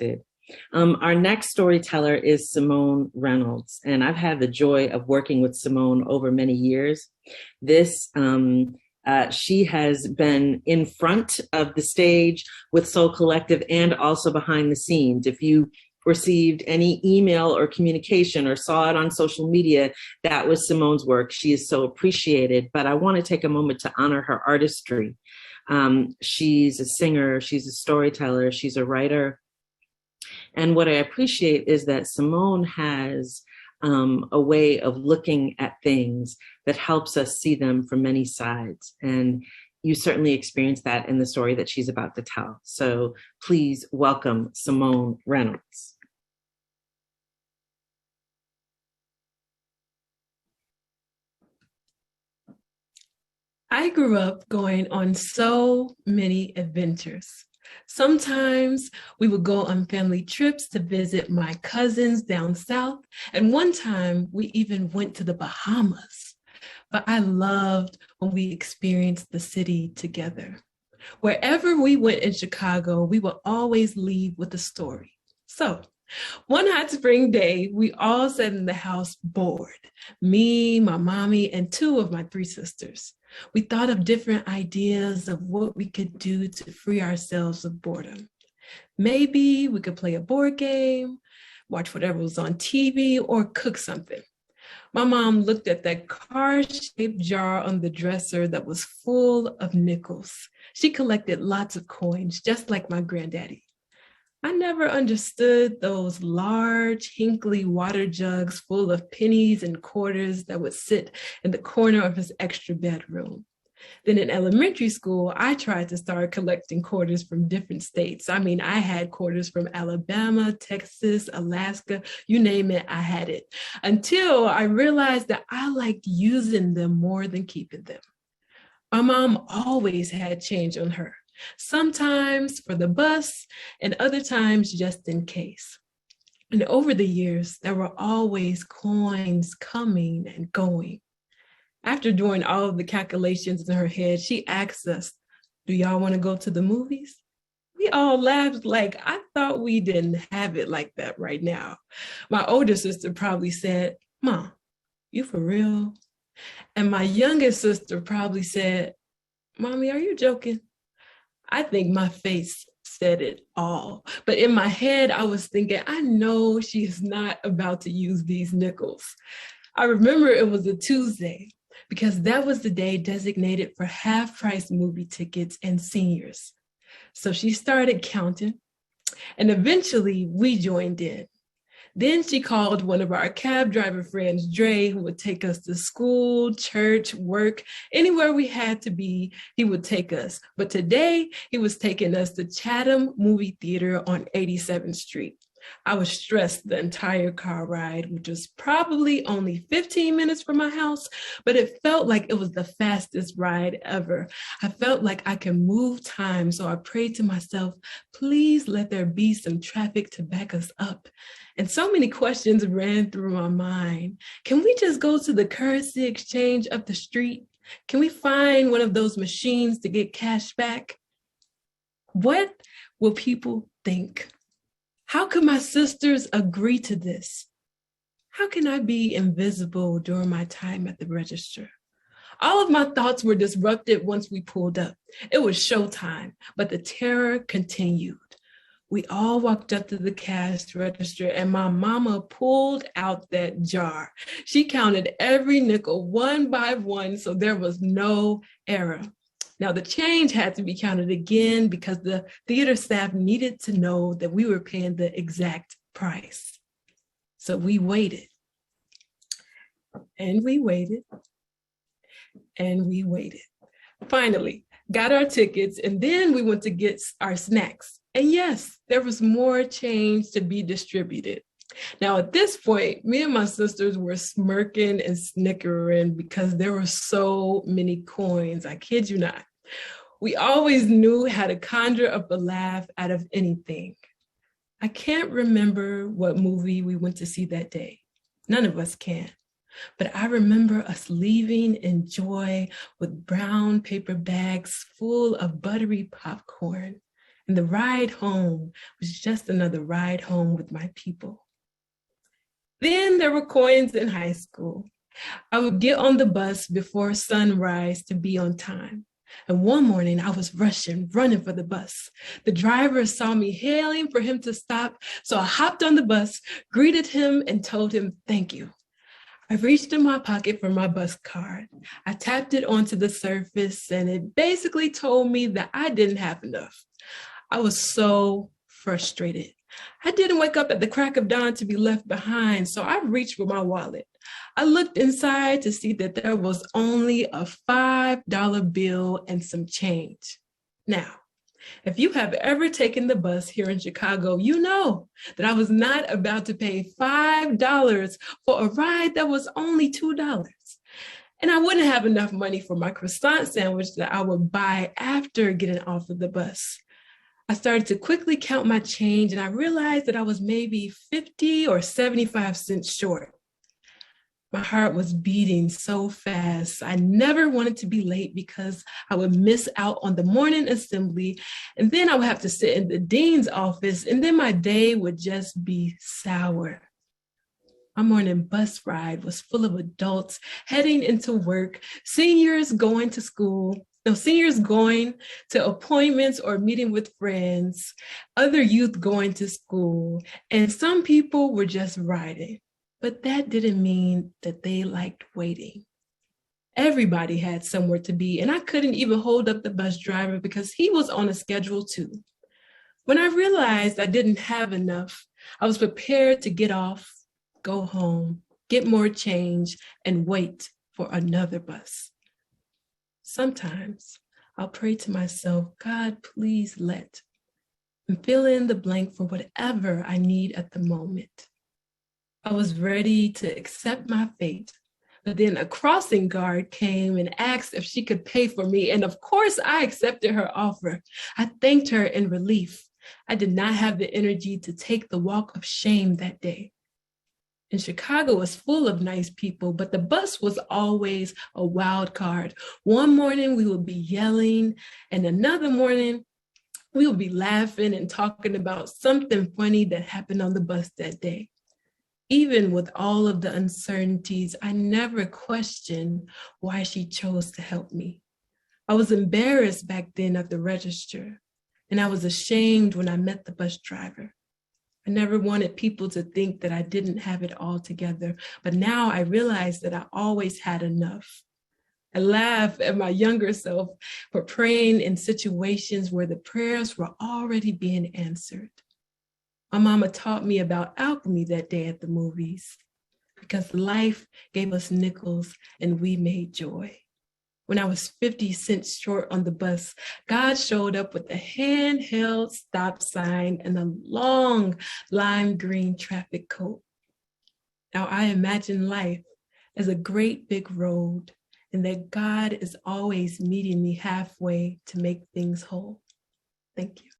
connected. Our next storyteller is Simone Reynolds, and I've had the joy of working with Simone over many years. She has been in front of the stage with Soul Collective and also behind the scenes. If you received any email or communication or saw it on social media, that was Simone's work. She is so appreciated, but I want to take a moment to honor her artistry. She's a singer, she's a storyteller, she's a writer. And what I appreciate is that Simone has a way of looking at things that helps us see them from many sides. And you certainly experience that in the story that she's about to tell. So please welcome Simone Reynolds. I grew up going on so many adventures. Sometimes we would go on family trips to visit my cousins down south, and one time we even went to the Bahamas. But I loved when we experienced the city together. Wherever we went in Chicago, we would always leave with a story. So one hot spring day, we all sat in the house bored. Me, my mommy, and two of my three sisters. We thought of different ideas of what we could do to free ourselves of boredom. Maybe we could play a board game, watch whatever was on TV, or cook something. My mom looked at that car-shaped jar on the dresser that was full of nickels. She collected lots of coins, just like my granddaddy. I never understood those large, Hinkley water jugs full of pennies and quarters that would sit in the corner of his extra bedroom. Then in elementary school, I tried to start collecting quarters from different states. I had quarters from Alabama, Texas, Alaska, you name it, I had it. Until I realized that I liked using them more than keeping them. My mom always had change on her. Sometimes for the bus and other times just in case. And over the years, there were always coins coming and going. After doing all of the calculations in her head, she asked us, "Do y'all want to go to the movies?" We all laughed like, I thought we didn't have it like that right now. My older sister probably said, "Mom, you for real?" And my youngest sister probably said, "Mommy, are you joking?" I think my face said it all. But in my head, I was thinking, I know she is not about to use these nickels. I remember it was a Tuesday because that was the day designated for half-price movie tickets and seniors. So she started counting, and eventually we joined in. Then she called one of our cab driver friends, Dre, who would take us to school, church, work, anywhere we had to be, he would take us. But today, he was taking us to Chatham Movie Theater on 87th Street. I was stressed the entire car ride, which was probably only 15 minutes from my house, but it felt like it was the fastest ride ever. I felt like I could move time, so I prayed to myself, please let there be some traffic to back us up. And so many questions ran through my mind. Can we just go to the currency exchange up the street? Can we find one of those machines to get cash back? What will people think? How could my sisters agree to this? How can I be invisible during my time at the register? All of my thoughts were disrupted once we pulled up. It was showtime, but the terror continued. We all walked up to the cash register and my mama pulled out that jar. She counted every nickel one by one, so there was no error. Now the change had to be counted again because the theater staff needed to know that we were paying the exact price. So we waited, and we waited, and we waited. Finally, got our tickets, and then we went to get our snacks. And yes, there was more change to be distributed. Now, at this point, me and my sisters were smirking and snickering because there were so many coins. I kid you not. We always knew how to conjure up a laugh out of anything. I can't remember what movie we went to see that day. None of us can. But I remember us leaving in joy with brown paper bags full of buttery popcorn. And the ride home was just another ride home with my people. Then there were coins in high school. I would get on the bus before sunrise to be on time. And one morning I was running for the bus. The driver saw me hailing for him to stop, so I hopped on the bus, greeted him, and told him thank you. I reached in my pocket for my bus card. I tapped it onto the surface, and it basically told me that I didn't have enough. I was so frustrated. I didn't wake up at the crack of dawn to be left behind, so I reached for my wallet. I looked inside to see that there was only a $5 bill and some change. Now, if you have ever taken the bus here in Chicago, you know that I was not about to pay $5 for a ride that was only $2. And I wouldn't have enough money for my croissant sandwich that I would buy after getting off of the bus. I started to quickly count my change, and I realized that I was maybe 50 or 75 cents short. My heart was beating so fast. I never wanted to be late because I would miss out on the morning assembly, and then I would have to sit in the dean's office, and then my day would just be sour. My morning bus ride was full of adults heading into work, seniors going to school, seniors going to appointments or meeting with friends, other youth going to school, and some people were just riding. But that didn't mean that they liked waiting. Everybody had somewhere to be, and I couldn't even hold up the bus driver because he was on a schedule too. When I realized I didn't have enough, I was prepared to get off, go home, get more change, and wait for another bus. Sometimes I'll pray to myself, God, please let, and fill in the blank for whatever I need at the moment. I was ready to accept my fate, but then a crossing guard came and asked if she could pay for me, and of course I accepted her offer. I thanked her in relief. I did not have the energy to take the walk of shame that day. And Chicago was full of nice people, but the bus was always a wild card. One morning we would be yelling, and another morning we would be laughing and talking about something funny that happened on the bus that day. Even with all of the uncertainties, I never questioned why she chose to help me. I was embarrassed back then at the register, and I was ashamed when I met the bus driver. I never wanted people to think that I didn't have it all together, but now I realize that I always had enough. I laugh at my younger self for praying in situations where the prayers were already being answered. My mama taught me about alchemy that day at the movies, because life gave us nickels and we made joy. When I was 50 cents short on the bus, God showed up with a handheld stop sign and a long lime green traffic coat. Now I imagine life as a great big road, and that God is always meeting me halfway to make things whole. Thank you.